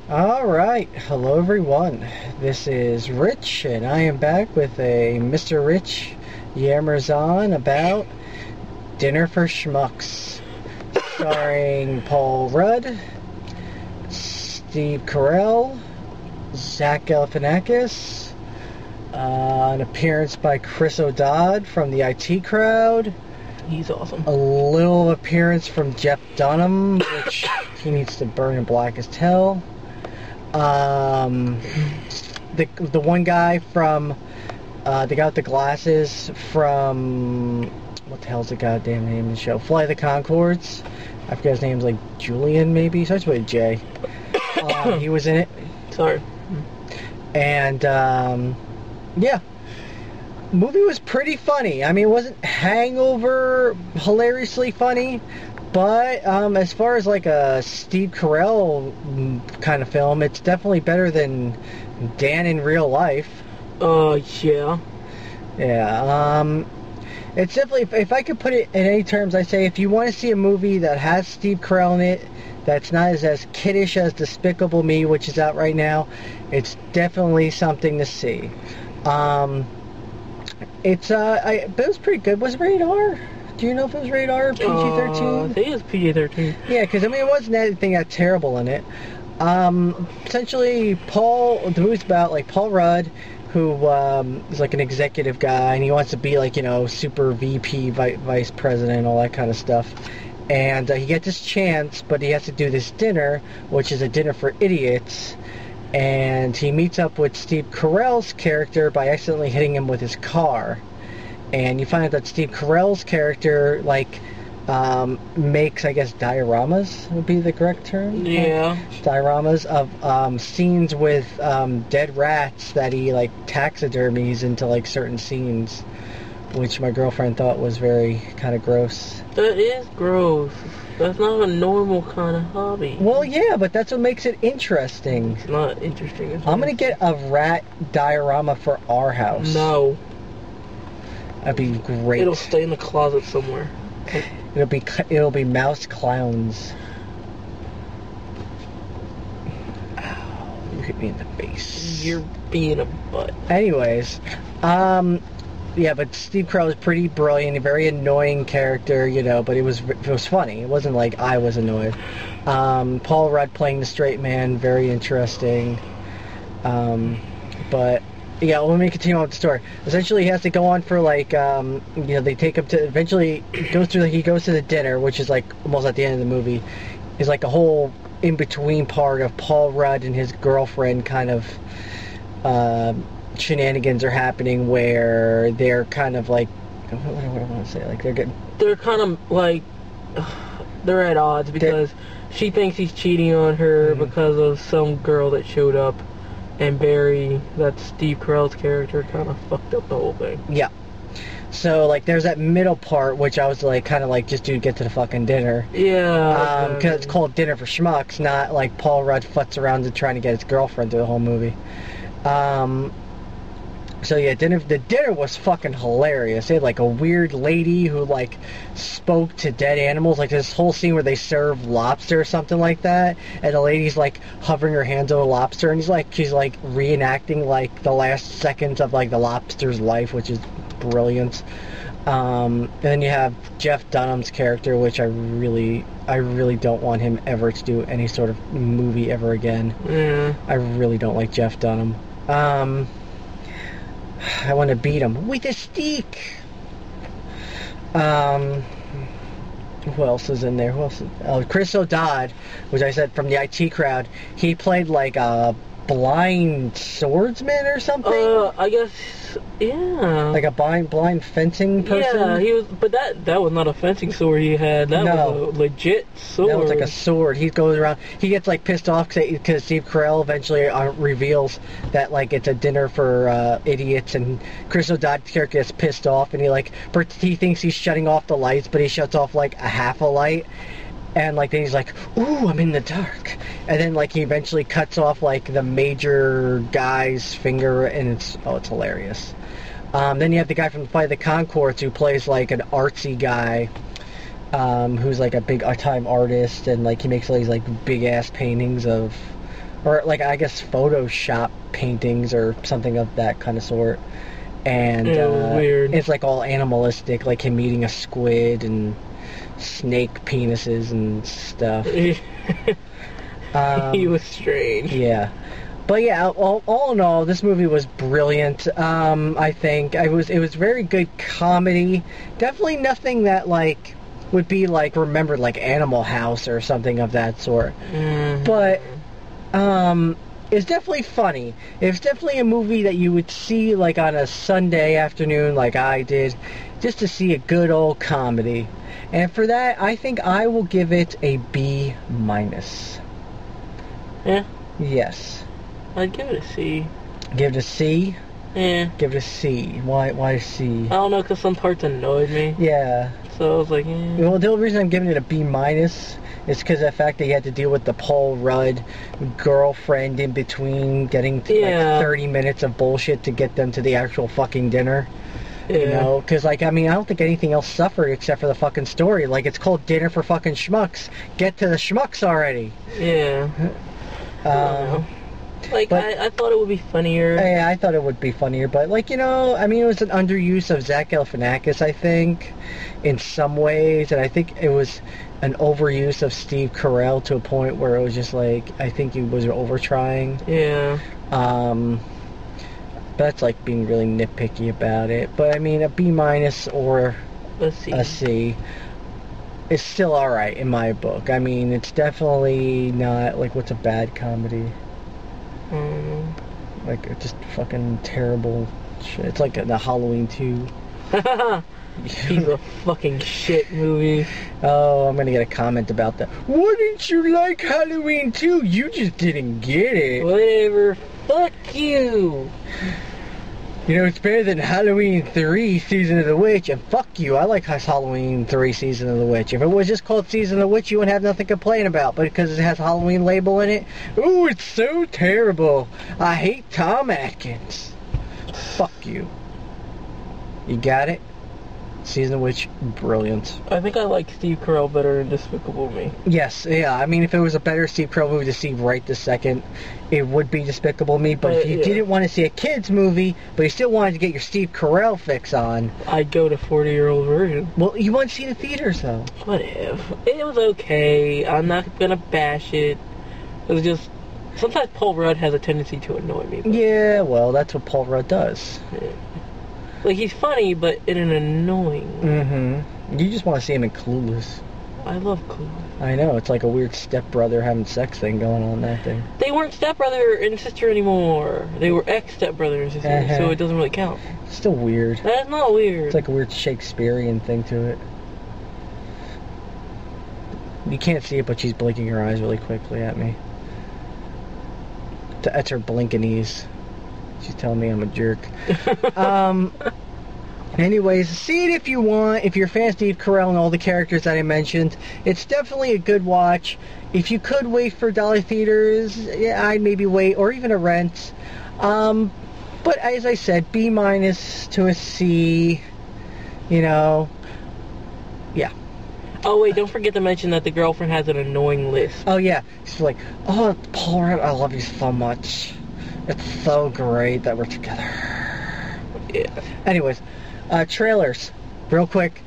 Alright, hello everyone. This is Rich, and I am back with a Mr. Rich Yammers on about Dinner for Schmucks, starring Paul Rudd, Steve Carell, Zach Galifianakis, an appearance by Chris O'Dowd from the IT Crowd. He's awesome. A little appearance from Jeff Dunham, which he needs to burn in black as hell. The one guy from the guy with the glasses from what the hell's the goddamn name of the show? Fly the Conchords. I forget his name's like Julian maybe. Starts with a J. He was in it. Sorry. And yeah, movie was pretty funny. I mean, it wasn't hangover hilariously funny. But as far as like a Steve Carell kind of film, it's definitely better than Dan in real life. Yeah. Yeah. It's definitely, if I could put it in any terms, I say if you want to see a movie that has Steve Carell in it, that's not as kiddish as Despicable Me, which is out right now, it's definitely something to see. But it was pretty good. Was it rated R? Do you know if it was rated R or PG-13? I think it was PG-13. Yeah, because I mean, it wasn't anything that terrible in it. Essentially, the movie's about like Paul Rudd, who is like an executive guy, and he wants to be like, super VP, vice president, all that kind of stuff. And he gets his chance, but he has to do this dinner, which is a dinner for idiots. And he meets up with Steve Carell's character by accidentally hitting him with his car. And you find out that Steve Carell's character, makes, I guess, dioramas would be the correct term? Yeah. Dioramas of scenes with dead rats that he, taxidermies into, certain scenes, which my girlfriend thought was very kind of gross. That is gross. That's not a normal kind of hobby. Well, yeah, but that's what makes it interesting. It's not interesting. I'm going to get a rat diorama for our house. No. That'd be great. It'll stay in the closet somewhere. It'll be mouse clowns. Ow, you hit me in the face. You're being a butt. Anyways, yeah, but Steve Carell is pretty brilliant, a very annoying character, but it was funny. It wasn't like I was annoyed. Paul Rudd playing the straight man, very interesting. But yeah, let me continue on with the story. Essentially, he has to go on for they take him to. Eventually, he goes to the dinner, which is almost at the end of the movie. Is a whole in between part of Paul Rudd and his girlfriend kind of shenanigans are happening where they're kind of what do I want to say? They're kind of they're at odds because she thinks he's cheating on her because of some girl that showed up. And Barry, that's Steve Carell's character, kind of fucked up the whole thing. Yeah. So, there's that middle part, which I was just dude, get to the fucking dinner. Yeah. Because it's called Dinner for Schmucks, not Paul Rudd futz around and trying to get his girlfriend through the whole movie. So yeah, the dinner was fucking hilarious. They had a weird lady who spoke to dead animals, this whole scene where they serve lobster or something like that, and the lady's hovering her hands over lobster, and she's reenacting the last seconds of the lobster's life, which is brilliant. And then you have Jeff Dunham's character, which I really don't want him ever to do any sort of movie ever again. Yeah. I really don't like Jeff Dunham. I want to beat him with a stick. Who else is in there? Chris O'Dowd, which I said from the IT Crowd. He played a blind swordsman or something. I guess, yeah. A blind fencing person. Yeah, he was, but that was not a fencing sword he had. That was a legit sword. That was a sword. He goes around. He gets pissed off because Steve Carell eventually reveals that it's a dinner for idiots, and Chris O'Dowd's character gets pissed off, and he thinks he's shutting off the lights, but he shuts off a half a light. And then he's ooh, I'm in the dark. And then he eventually cuts off the major guy's finger, and it's hilarious. Then you have the guy from Fly the Conchords who plays an artsy guy who's like a big time artist, and like he makes all these like big ass paintings of or like I guess Photoshop paintings or something of that kind of sort. And it was weird. It's like all animalistic, like him eating a squid and snake penises and stuff. He was strange. Yeah. But yeah, all in all, this movie was brilliant. I think it was very good comedy. Definitely nothing that like would be like remembered like Animal House or something of that sort. But it's definitely funny. It's definitely a movie that you would see like on a Sunday afternoon, like I did, just to see a good old comedy. And for that, I think I will give it a B-. Yeah. Yes. I'd give it a C. Give it a C? Yeah. Give it a C. Why C? I don't know, because some parts annoyed me. Yeah. So I was like, eh. Well, the only reason I'm giving it a B- is because of the fact that you had to deal with the Paul Rudd girlfriend in between getting to, like 30 minutes of bullshit to get them to the actual fucking dinner. Yeah. You know, because, like, I mean, I don't think anything else suffered except for the fucking story. Like, it's called Dinner for fucking Schmucks. Get to the Schmucks already. Yeah. Like, I thought it would be funnier. Yeah, I thought it would be funnier, but, like, you know, I mean, it was an underuse of Zach Galifianakis, I think, in some ways, and I think it was an overuse of Steve Carell to a point where it was just, like, I think he was over-trying. Yeah. That's, like, being really nitpicky about it. But, I mean, a B- or a C is still alright in my book. I mean, it's definitely not, like, what's a bad comedy? Like, it's just fucking terrible shit. It's like the Halloween 2. Piece of fucking shit movie. Oh, I'm gonna get a comment about that. Why didn't you like Halloween 2? You just didn't get it. Whatever. Fuck you. You know, it's better than Halloween 3 Season of the Witch, and fuck you, I like Halloween 3 Season of the Witch. If it was just called Season of the Witch, you wouldn't have nothing to complain about, but because it has a Halloween label in it, ooh, it's so terrible. I hate Tom Atkins. Fuck you. You got it? Season of the Witch, brilliant. I think I like Steve Carell better in Despicable Me. Yes, yeah, I mean, if it was a better Steve Carell movie to see right this second, it would be Despicable Me, but if you didn't want to see a kid's movie, but you still wanted to get your Steve Carell fix on... I'd go to 40-year-old version. Well, you want to see the theaters, though. Whatever. It was okay. I'm not gonna bash it. It was just... Sometimes Paul Rudd has a tendency to annoy me. Yeah, well, that's what Paul Rudd does. Yeah. Like, he's funny, but in an annoying... Mm-hmm. You just want to see him in Clueless. I love Clueless. I know, it's like a weird stepbrother having sex thing going on in that thing. They weren't stepbrother and sister anymore. They were ex-stepbrother and sister, so it doesn't really count. It's still weird. That's not weird. It's like a weird Shakespearean thing to it. You can't see it, but she's blinking her eyes really quickly at me. That's her blinkinese. She's telling me I'm a jerk. Anyways, see it if you want. If you're a fan of Steve Carell and all the characters that I mentioned, it's definitely a good watch. If you could wait for dollar theaters, yeah, I'd maybe wait, or even a rent. But as I said, B- to a C. You know, yeah. Oh wait, don't forget to mention that the girlfriend has an annoying list. Oh yeah, she's like, oh Paul Rudd, I love you so much. It's so great that we're together. Yeah. Anyways, trailers, real quick.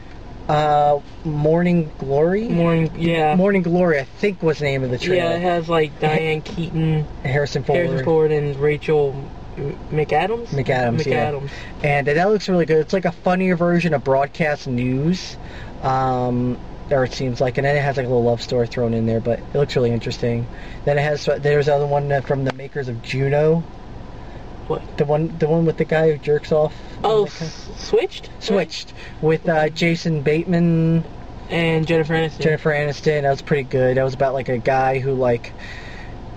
Morning Glory? Morning Glory, I think was the name of the trailer. Yeah, it has like Diane Keaton, Harrison Ford, and Rachel McAdams. Yeah. And that looks really good. It's like a funnier version of broadcast news. Or it seems like, and then it has like a little love story thrown in there, but it looks really interesting. Then there's another one from the makers of Juno. What? The one with the guy who jerks off. Oh, Switched? Switched with Jason Bateman and Jennifer Aniston. That was pretty good. That was about like a guy who like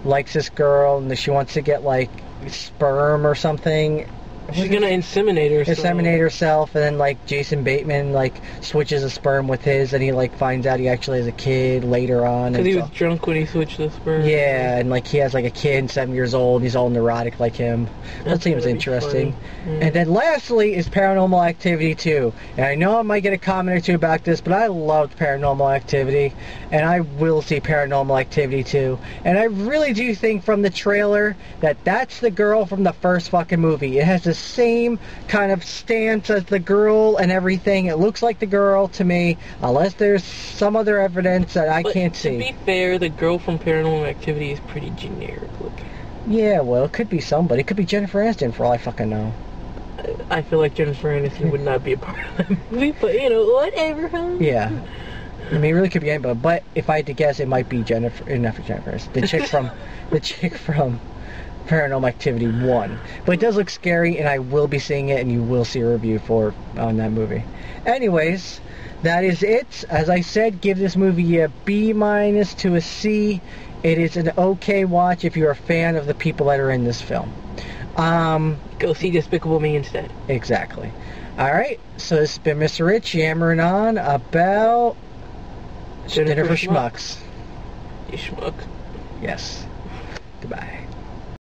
likes this girl and she wants to get like sperm or something She's gonna inseminate herself. Inseminate herself, and then like Jason Bateman like switches a sperm with his, and he like finds out he actually has a kid later on. Because he was drunk when he switched the sperm. Yeah, and like he has like a kid, 7 years old, and he's all neurotic like him. That seems interesting. And then lastly is Paranormal Activity 2. And I know I might get a comment or two about this, but I loved Paranormal Activity, and I will see Paranormal Activity 2. And I really do think from the trailer that that's the girl from the first fucking movie. It has the same kind of stance as the girl and everything. It looks like the girl to me, unless there's some other evidence that I can't see. To be fair, the girl from Paranormal Activity is pretty generic looking. Yeah, well, it could be somebody. It could be Jennifer Aniston for all I fucking know. I feel like Jennifer Aniston would not be a part of that movie, but you know, whatever. Huh? Yeah. I mean, it really could be anybody, but if I had to guess, it might be Jennifer, not for Jennifer, the chick from Paranormal Activity 1. But it does look scary, and I will be seeing it, and you will see a review on that movie. Anyways, that is it. As I said, give this movie a B- to a C. It is an okay watch if you're a fan of the people that are in this film. Go see Despicable Me instead. Exactly. Alright, so this has been Mr. Rich yammering on about Dinner for Schmucks. You schmuck. Yes. Goodbye.